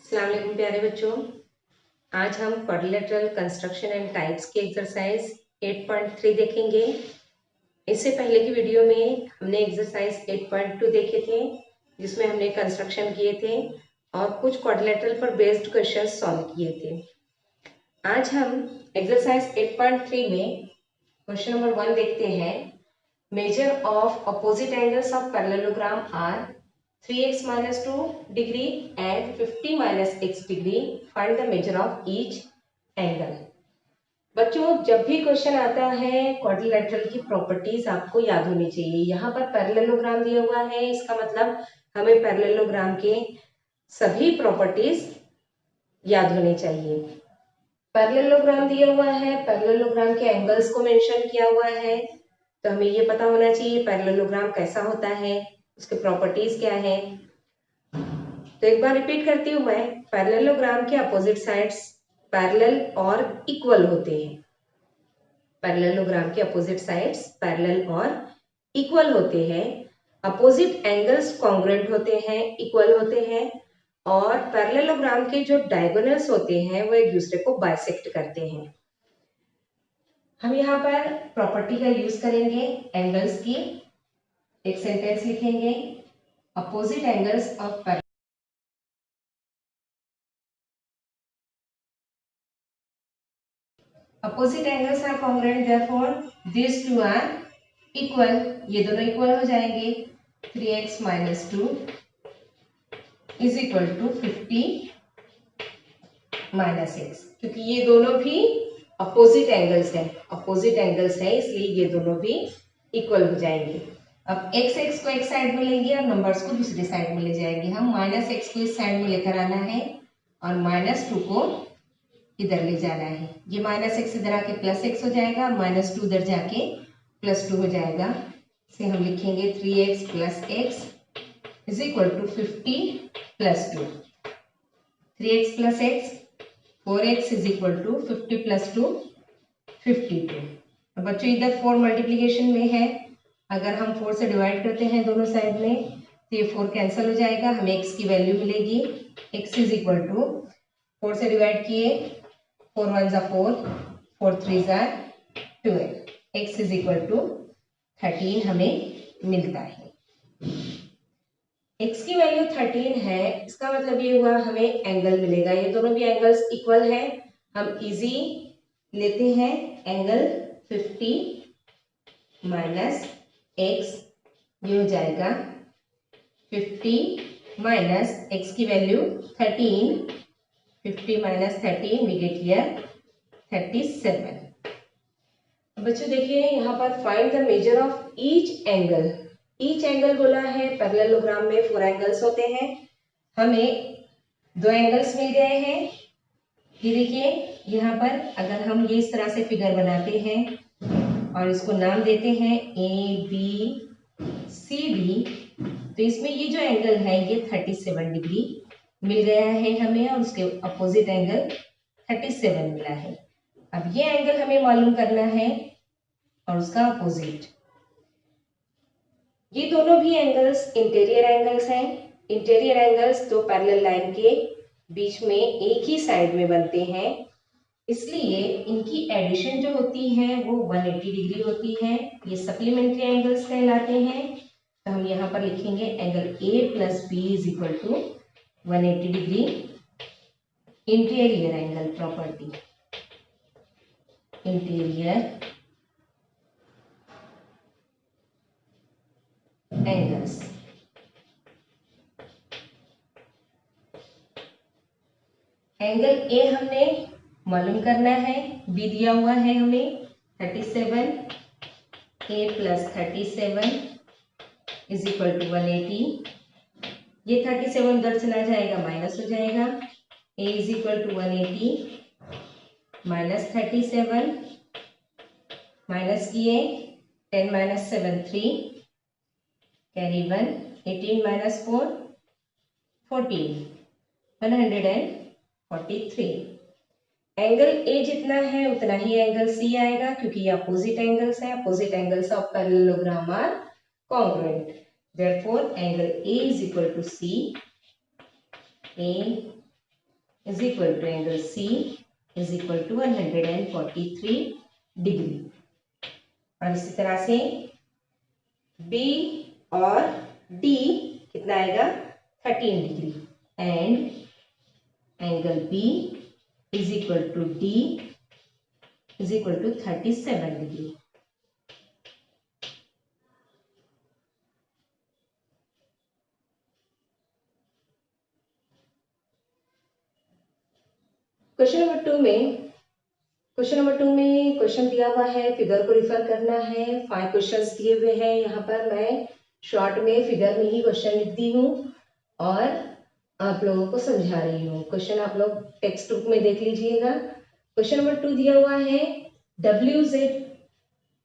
अस्सलाम वालेकुम प्यारे बच्चों। आज हम क्वाड्रिलेटरल कंस्ट्रक्शन एंड टाइप्स की एक्सरसाइज 8.3 देखेंगे। इससे पहले की वीडियो में हमने एक्सरसाइज 8.2 देखे थे, जिसमें हमने कंस्ट्रक्शन किए थे और कुछ क्वाड्रिलेटरल पर बेस्ड क्वेश्चन सॉल्व किए थे। आज हम एक्सरसाइज 8.3 में क्वेश्चन नंबर 1 देखते हैं। Measure of opposite angles of parallelogram are 3x minus 2 degree and 50 minus x degree. Find the measure of each angle. बच्चों, जब भी क्वेश्चन आता है क्वाड्रिलेटरल की प्रॉपर्टीज आपको याद होनी चाहिए। यहाँ पर पैरेललोग्राम दिया हुआ है, इसका मतलब हमें पैरेललोग्राम के सभी प्रॉपर्टीज याद होनी चाहिए। पैरेललोग्राम दिया हुआ है, पैरेललोग्राम के एंगल्स को मेंशन किया हुआ है, तो हमें ये पता होना चाहिए पैरेललोग्राम कैसा होता है, उसके प्रॉपर्टीज क्या है। तो एक बार रिपीट करती हूँ मैं, पैरेललोग्राम के अपोजिट साइड्स पैरेलल और इक्वल होते हैं। पैरेललोग्राम के अपोजिट साइड्स पैरेलल और इक्वल होते हैं। अपोजिट एंगल्स कॉन्ग्रुएंट होते हैं, इक्वल होते हैं, और पैरेललोग्राम के जो डायगोनल्स होते हैं वो एक दूसरे को बाइसेक्ट करते हैं। हम यहाँ पर प्रॉपर्टी का यूज करेंगे एंगल्स की। एक सेंटेंस लिखेंगे, opposite angles of opposite angles are congruent, therefore these two are equal. ये दोनों इक्वल हो जाएंगे। 3x minus 2 is equal to 50 minus x, क्योंकि ये दोनों भी अपोजिट एंगल्स हैं। अपोजिट एंगल्स हैं, इसलिए ये दोनों भी इक्वल हो जाएंगे। अब x को एक साइड में लेंगे और नंबर्स को दूसरी साइड में ले जाएंगे। हम -x को इस साइड में लेकर आना है और -2 को इधर ले जाना है। ये -x इधर आके +x हो जाएगा, -2 इधर जाके +2 हो जाएगा। इसे हम लिखेंगे 3x + x is equal to 50 + 2। 3x + x 4x is equal to 50 + 2 52। अब बच्चों इधर 4 मल्टीप्लीकेशन में है, अगर हम 4 से डिवाइड करते हैं दोनों साइड में तो ये 4 कैंसिल हो जाएगा, हमें x की वैल्यू मिलेगी। x इज इक्वल टू 4 से डिवाइड किए, 4 1 जा 4, 4 3 जा 12, x इज इक्वल टू 13 हमें मिलता है। x की वैल्यू 13 है, इसका मतलब ये हुआ हमें एंगल मिलेगा। ये दोनों भी एंगल्स इक्वल है, हम इजी लेते हैं। एंगल 50 माइनस x, ये हो जाएगा 50 माइनस x की value 13, 50 minus 13 we get here 37। बच्चों देखिए यहाँ पर find the measure of each angle. Each angle बोला है, पैरेललोग्राम में 4 एंगल्स होते हैं, हमें 2 एंगल्स मिल गए हैं। ये देखिए यहाँ पर अगर हम ये इस तरह से फिगर बनाते हैं और इसको नाम देते हैं ABCD, तो इसमें ये जो एंगल है ये 37 डिग्री मिल गया है हमें, और उसके अपोजिट एंगल 37 मिला है। अब ये एंगल हमें मालूम करना है और उसका अपोजिट। ये दोनों भी एंगल्स इंटीरियर एंगल्स हैं। इंटीरियर एंगल्स दो पैरेलल लाइन के बीच में एक ही साइड में बनते हैं, इसलिए इनकी एडिशन जो होती है वो 180 डिग्री होती है। ये सप्लीमेंट्री एंगल्स कहलाते हैं। तो हम यहाँ पर लिखेंगे angle A + B is equal to 180 degree. Interior angle property, interior angles. Angle A हमने मालूम करना है, B दिया हुआ है हमें 37, A + 37 इज इक्वल टू 180। ये 37 उधर चला जाएगा, माइनस हो जाएगा। A is equal to 180 minus 37, minus किए 10 - 7 3, कैरी 1, 18 - 4 14, 143। एंगल A जितना है उतना ही एंगल C आएगा, क्योंकि ये अपोजिट एंगल्स हैं। Opposite angles of parallelogram are congruent, therefore angle A is equal to C, A is equal to angle C is equal to 143 degree. और इसी तरह से बी और डी कितना आएगा 13 degree and angle B is equal to D is equal to 37 degree. Question number two में question दिया हुआ है, फिगर को रिफर करना है। 5 क्वेश्चंस दिए हुए हैं। यहाँ पर मैं शॉर्ट में फिगर में ही क्वेश्चन लिख दी हूँ और आप लोगों को समझा रही हूँ। क्वेश्चन आप लोग टेक्स्ट बुक में देख लीजिएगा। क्वेश्चन नंबर 2 दिया हुआ है, WZ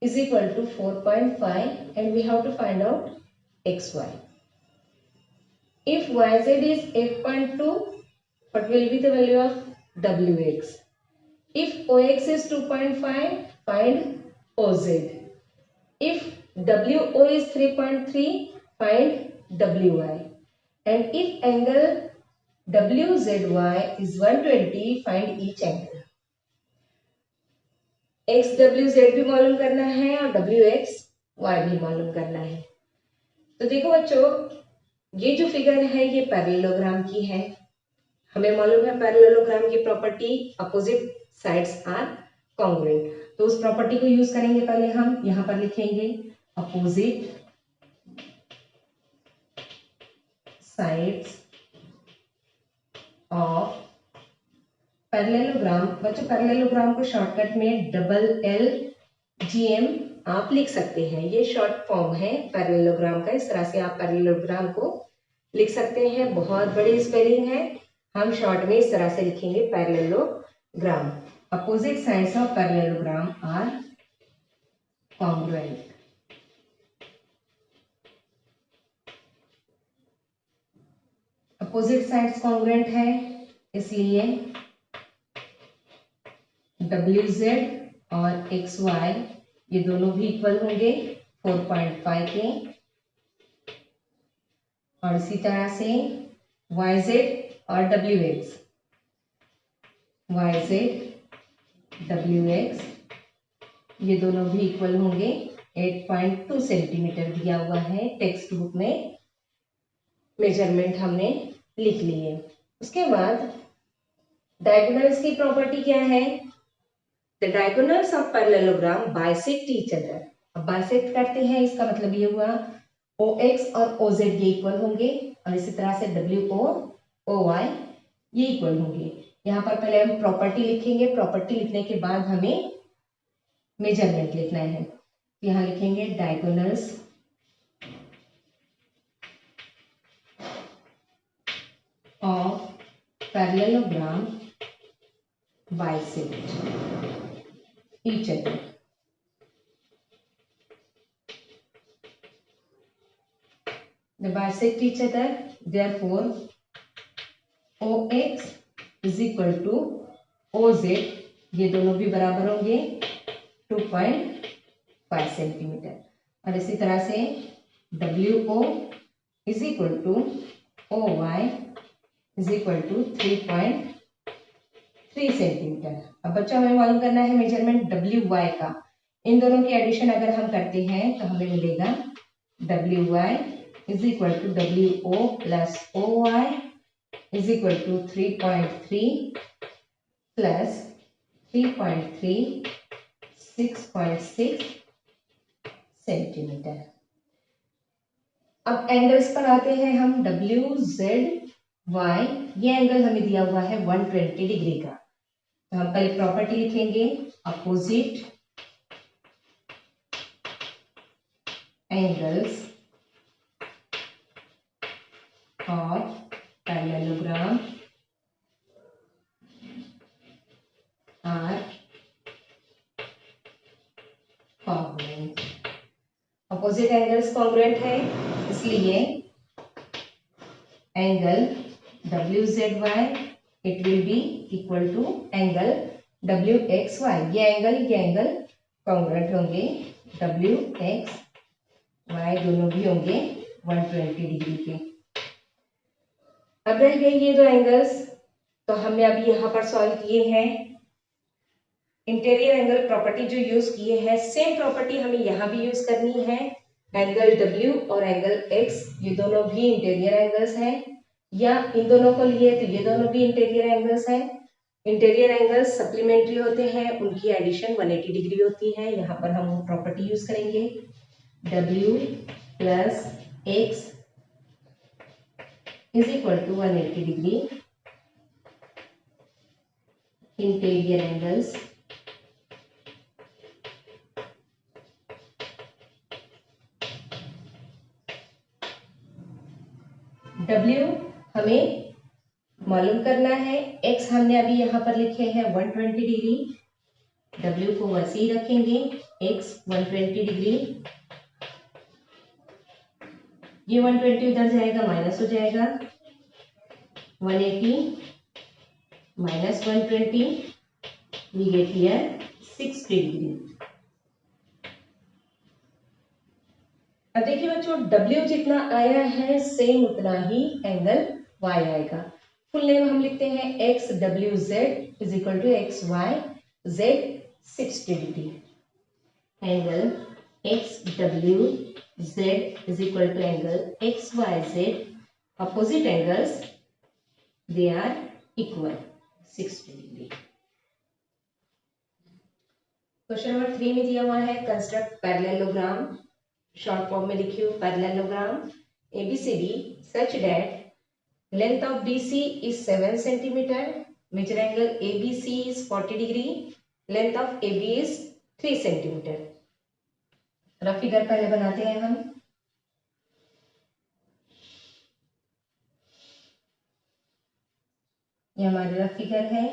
is equal to 4.5 and we have to find out XY. If YZ is 8.2, what will be the value of WX? If OX is 2.5, find OZ. If WO is 3.3, find WY. And if angle WZY is 120, find each angle. XWZ भी मालूम करना है और WXY भी मालूम करना है। तो देखो बच्चों, ये जो फिगर है ये पैरेललोग्राम की है। हमें मालूम है पैरेललोग्राम की property, opposite sides are congruent. तो उस प्रॉपर्टी को यूज करेंगे। पहले हम यहाँ पर लिखेंगे अपोजिट साइड्स ऑफ पैरेललोग्राम। बच्चों पैरेललोग्राम को शॉर्टकट में LLGM आप लिख सकते हैं। ये शॉर्ट फॉर्म है पैरेललोग्राम का। इस तरह से आप पैरेललोग्राम को लिख सकते हैं। बहुत बड़ी स्पेलिंग है, हम शॉर्ट में इस तरह से लिखेंगे parallelogram. Opposite sides of parallelogram are congruent. Opposite sides congruent है, इसलिए WZ और XY ये दोनों भी इक्वल होंगे 4.5 के। और इसी तरह से YZ और YZ WX ये दोनों भी इक्वल होंगे 8.2 सेंटीमीटर दिया हुआ है टेक्स्ट बुक में। मेजरमेंट हमने लिख लिए। उसके बाद डायगोनल्स की प्रॉपर्टी क्या है? The diagonals of parallelogram bisect each other. अब बाइसेक्ट करते हैं, इसका मतलब ये हुआ OX और OZ ये इक्वल होंगे और इसी तरह से WO OY ये इक्वल होंगे। यहाँ पर पहले हम प्रॉपर्टी लिखेंगे। प्रॉपर्टी लिखने के बाद हमें मेजरमेंट लिखना है। यहाँ लिखेंगे diagonals of parallelogram bisect each other. They bisect each other, therefore OX is equal to OZ, ये दोनों भी बराबर होंगे 2.5 सेंटीमीटर। और इसी तरह से WO is equal to OY is equal to 3.3 centimetre. अब बच्चों हमें मालूम करना है मेजरमेंट WY का। इन दोनों की एडिशन अगर हम करते हैं तो हमें मिलेगा WY is equal to WO plus OY is equal to 3.3 plus 3.3 6.6 centimetre. अब एंगल्स पर आते हैं हम। WZY ये एंगल हमें दिया हुआ है 120 डिग्री का। तो हम पहले प्रॉपर्टी लिखेंगे opposite angles of parallelogram are congruent. Opposite angles congruent है, इसलिए angle WZY it will be equal to angle WXY। ये एंगल कॉन्ग्रुएंट होंगे। WXY दोनों भी होंगे 120 डिग्री के। अब रह गए ये दो एंगल्स तो हमने अभी यहाँ पर सॉल्व किए हैं। इंटीरियर एंगल प्रॉपर्टी जो यूज किए हैं, सेम प्रॉपर्टी हमें यहाँ भी यूज करनी है। एंगल W और एंगल X ये दोनों भी इंटीरियर एंगल्स हैं, या इन दोनों को लिए तो ये दोनों भी इंटीरियर एंगल्स हैं। इंटीरियर एंगल्स सप्लीमेंट्री होते हैं, उनकी एडिशन 180 डिग्री होती है। यहाँ पर हम वो प्रॉपर्टी यूज करेंगे, W plus X is equal to 180 degree interior angles W हमें मालूम करना है, X हमने अभी यहाँ पर लिखे हैं 120 डिग्री, W को वैसे ही रखेंगे, X 120 डिग्री, ये 120 उधर जाएगा माइनस हो जाएगा, 180 minus 120 we get here 60 degree. अब देखिए बच्चों, W जितना आया है सेम उतना ही एंगल Y आएगा। फुल नेम हम लिखते हैं X W Z is equal to X Y Z 60 degree. Angle X W Z is equal to angle X Y Z, opposite angles they are equal 60 degree. Question number 3 में दिया हुआ है construct parallelogram, short form में लिखी हूँ parallelogram ABCD such that length of BC is 7 centimeter, major angle ABC is 40 degree, length of AB is 3 centimeter। Rough figure पहले बनाते हैं हम। ये हमारा रफ फिगर है,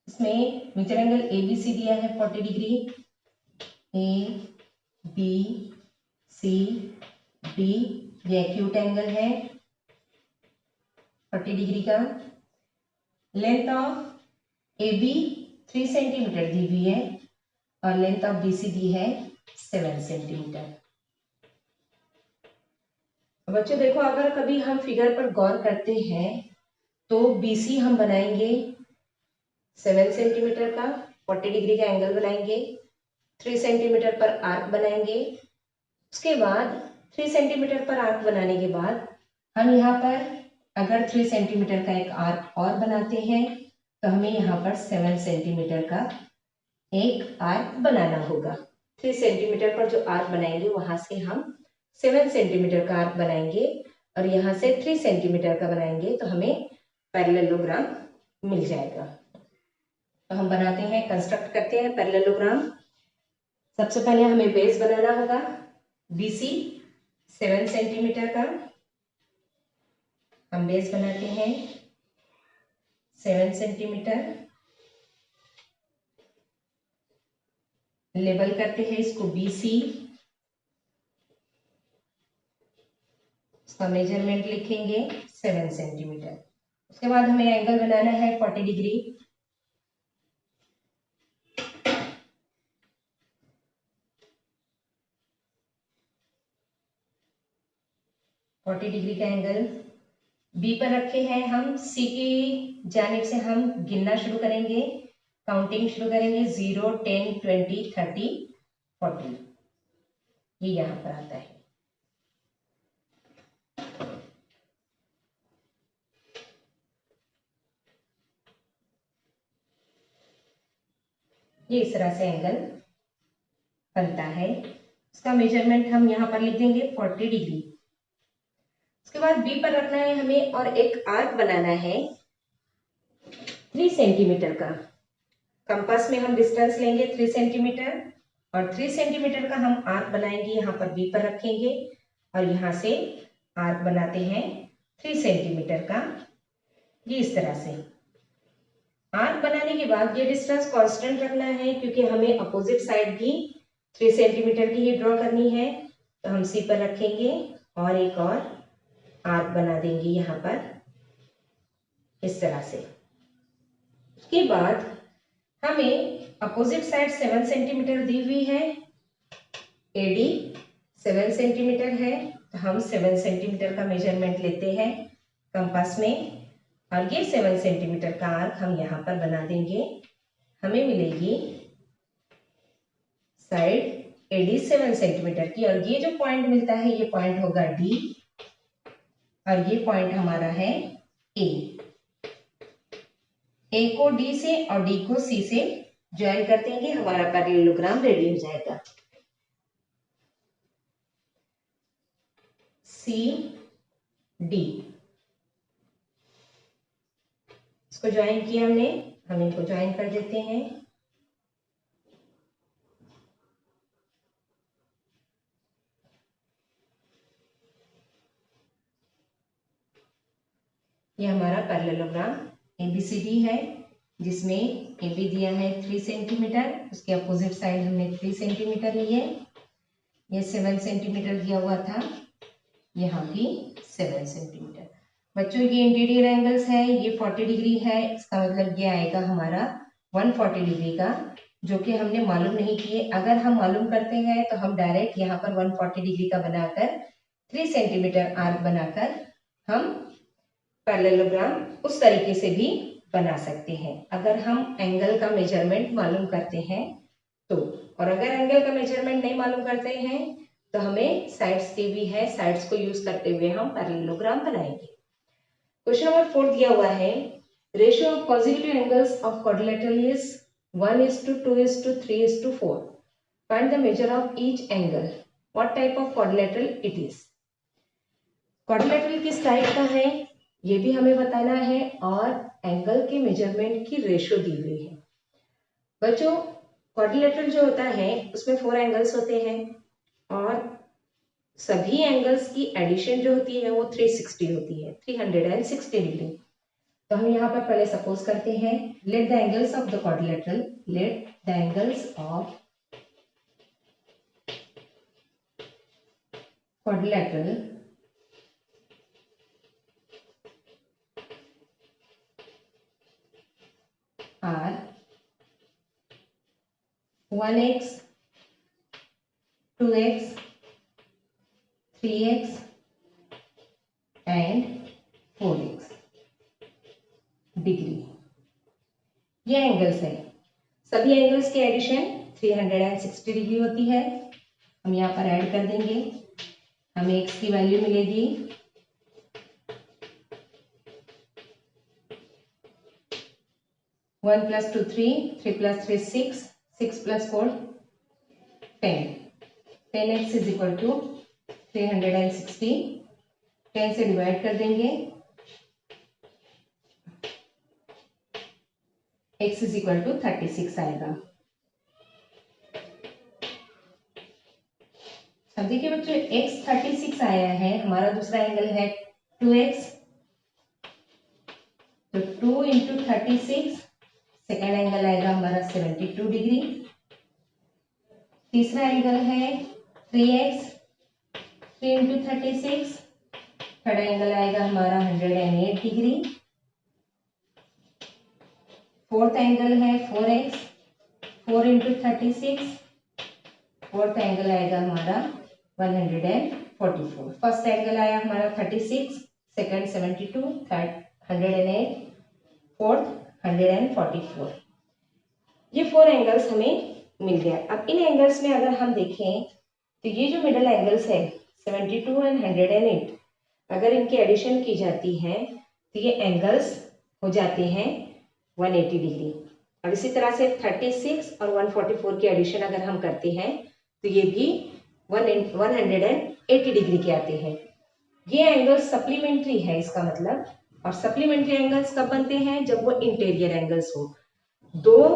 इसमें मेजर एंगल ABC दिया है 40 डिग्री, ABCD ये एक्यूट एंगल है 40 डिग्री का। लेंथ ऑफ AB 3 सेंटीमीटर दी हुई है और लेंथ ऑफ BC दी है 7 सेंटीमीटर। बच्चों देखो, अगर कभी हम फिगर पर गौर करते हैं तो BC हम बनाएंगे 7 सेंटीमीटर का, 40 डिग्री का एंगल बनाएंगे, 3 सेंटीमीटर पर आर्क बनाएंगे। उसके बाद 3 सेंटीमीटर पर आर्क बनाने के बाद हम यहाँ पर अगर 3 सेंटीमीटर का एक आर्क और बनाते हैं तो हमें यहाँ पर 7 सेंटीमीटर का एक आर्क बनाना होगा। 3 सेंटीमीटर पर जो आर्क बनाएंगे वहां से हम 7 सेंटीमीटर का आर्क बनाएंगे और यहाँ से 3 सेंटीमीटर का बनाएंगे तो हमें पैरेललोग्राम मिल जाएगा। तो हम बनाते हैं, कंस्ट्रक्ट करते हैं पैरेललोग्राम। सबसे पहले हमें बेस बनाना होगा, BC 7 सेंटीमीटर का हम बेस बनाते हैं 7 सेंटीमीटर, लेबल करते हैं इसको BC, इसका मेजरमेंट लिखेंगे 7 सेंटीमीटर। उसके बाद हमें एंगल बनाना है 40 डिग्री, का एंगल B पर रखे हैं हम। C की जानिब से हम गिनना शुरू करेंगे, काउंटिंग शुरू करेंगे 0, 10, 20, 30, 40, ये यहाँ पर आता है। ये इस तरह से एंगल बनता है। इसका मेजरमेंट हम यहाँ पर लिख देंगे 40 डिग्री। उसके बाद B पर रखना है हमें और एक आर्क बनाना है 3 सेंटीमीटर का। कंपास में हम डिस्टेंस लेंगे 3 सेंटीमीटर और 3 सेंटीमीटर का हम आर्क बनाएंगे, यहाँ पर B पर रखेंगे और यहाँ से आर्क बनाते हैं 3 सेंटीमीटर का, ये इस तरह से। आर्क बनाने के बाद ये डिस्टेंस कांस्टेंट रखना है क्योंकि हमें अपोजिट साइड भी 3 सेंटीमीटर की ही ड्रॉ करनी है। तो हम C पर रखेंगे और एक और आर्क बना देंगे यहाँ पर इस तरह से। उसके बाद हमें अपोजिट साइड 7 सेंटीमीटर दी हुई है, AD 7 सेंटीमीटर है, तो हम 7 सेंटीमीटर का मेजरमेंट लेते हैं कंपास में और ये 7 सेंटीमीटर का आर्क हम यहाँ पर बना देंगे। हमें मिलेगी साइड एडी 7 सेंटीमीटर की, और ये जो पॉइंट मिलता है ये पॉइंट होगा डी, और ये पॉइंट हमारा है ए। ए को डी से और डी को सी से ज्वाइन कर देंगे, हमारा पैरेललोग्राम रेडी हो जाएगा। सी डी, इसको ज्वाइन किया हमने, हम इनको ज्वाइन कर देते हैं। ये हमारा पैरेललोग्राम एबीसीडी है, जिसमें ए बी दिया है 3 सेंटीमीटर, उसके अपोजिट साइड हमने 3 सेंटीमीटर ली है। ये 7 सेंटीमीटर दिया हुआ था, यहाँ भी 7 सेंटीमीटर। बच्चों ये इंटीरियर एंगल्स है, ये 40 डिग्री है, इसका मतलब ये आएगा हमारा 140 डिग्री का, जो कि हमने मालूम नहीं किए। अगर हम मालूम करते हैं तो हम डायरेक्ट यहाँ पर 140 डिग्री का बनाकर 3 सेंटीमीटर आर्क बनाकर हम पैरेललोग्राम उस तरीके से भी बना सकते हैं, अगर हम एंगल का मेजरमेंट मालूम करते हैं तो। और अगर एंगल का मेजरमेंट नहीं मालूम करते हैं तो हमें साइड्स दी हुई है, साइड्स को यूज करते हुए हम पैरेललोग्राम बनाएंगे। क्वेश्चन नंबर 4 दिया हुआ है, ratio of consecutive angles of quadrilateral is 1:2:3:4, find the measure of each angle, what type of quadrilateral it is. Quadrilateral किस टाइप का है ये भी हमें बताना है, और एंगल के मेजरमेंट की रेशियो दी हुई है। बच्चों क्वाड्रिलेटरल जो होता है उसमें 4 एंगल्स होते हैं, और सभी एंगल्स की एडिशन जो होती है वो 360 होती है, 360 डिग्री। तो हम यहाँ पर पहले सपोज करते हैं, let the angles of the quadrilateral, let the angles of quadrilateral are 1x, 2x, 3x and 4x degree. ये एंगल्स है, सभी एंगल्स की एडिशन 360 डिग्री होती है। हम यहाँ पर ऐड कर देंगे, हमें x की वैल्यू मिलेगी 1 + 2 3, 3 + 3 6, 6 + 4 10, 10x = 360, 10 से डिवाइड कर देंगे, x = 36 आएगा। अब देखिए बच्चों x 36 आया है, हमारा दूसरा एंगल है 2x, तो 2 × 36, सेकेंड एंगल आएगा हमारा 72 डिग्री। तीसरा एंगल है 3x, 3 × 36, थर्ड एंगल आएगा हमारा 108 डिग्री। फोर्थ एंगल है 4x, 4 × 36, फोर्थ एंगल आएगा हमारा 144। फर्स्ट एंगल आया हमारा 36, सेकंड 72, थर्ड 108, फोर्थ 144। ये 4 एंगल्स हमें मिल गया। अब इन एंगल्स में अगर हम देखें तो ये जो मिडल एंगल्स है 72 और 108, अगर इनकी एडिशन की जाती है तो ये एंगल्स हो जाते हैं 180 डिग्री। और इसी तरह से 36 और 144 की एडिशन अगर हम करते हैं तो ये भी 180 डिग्री के आते हैं। ये एंगल्स सप्लीमेंट्री है इसका मतलब, और सप्लीमेंट्री एंगल्स कब बनते हैं, जब वो इंटीरियर एंगल्स हो। दो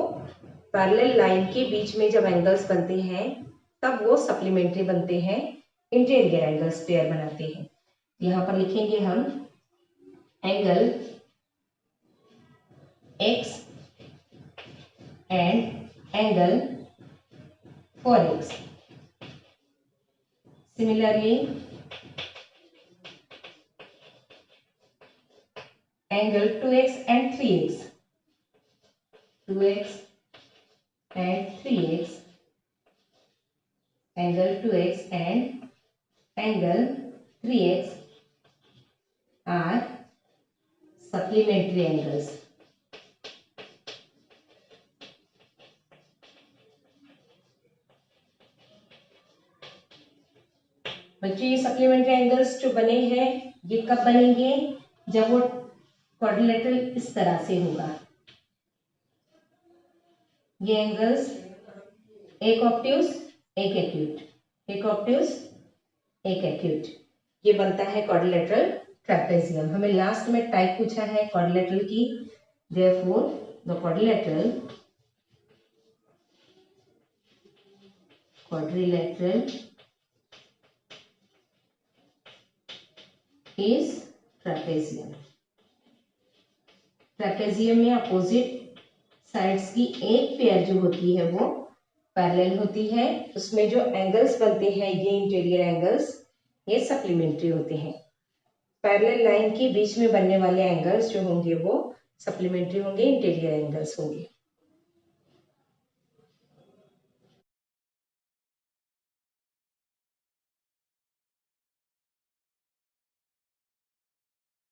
पैरेलल लाइन के बीच में जब एंगल्स बनते हैं तब वो सप्लीमेंट्री बनते हैं, इंटीरियर एंगल्स पेयर बनाते हैं। यहाँ पर लिखेंगे हम angle x and angle 4x। Similarly angle 2x and 3x, 2x and 3x, angle 2x and angle 3x are supplementary angles. बच्चों ये सप्लीमेंट्री एंगल्स जो बने हैं ये कब बनेंगे, जब वो क्वाड्रिलेटरल इस तरह से होगा। ये एंगल्स एक ऑब्ट्यूज एक एक्यूट, एक ऑब्ट्यूज एक एक्यूट, ये बनता है क्वाड्रिलेटरल ट्रेपेजियम। हमें लास्ट में टाइप पूछा है क्वाड्रिलेटरल की, therefore the quadrilateral is trapezium. Trapezium में अपोजिट साइड्स की एक पेयर जो होती है वो पैरेलल होती है, उसमें जो एंगल्स बनते हैं ये इंटीरियर एंगल्स ये सप्लीमेंट्री होते हैं। पैरेलल लाइन के बीच में बनने वाले एंगल्स जो होंगे वो सप्लीमेंट्री होंगे, इंटीरियर एंगल्स होंगे।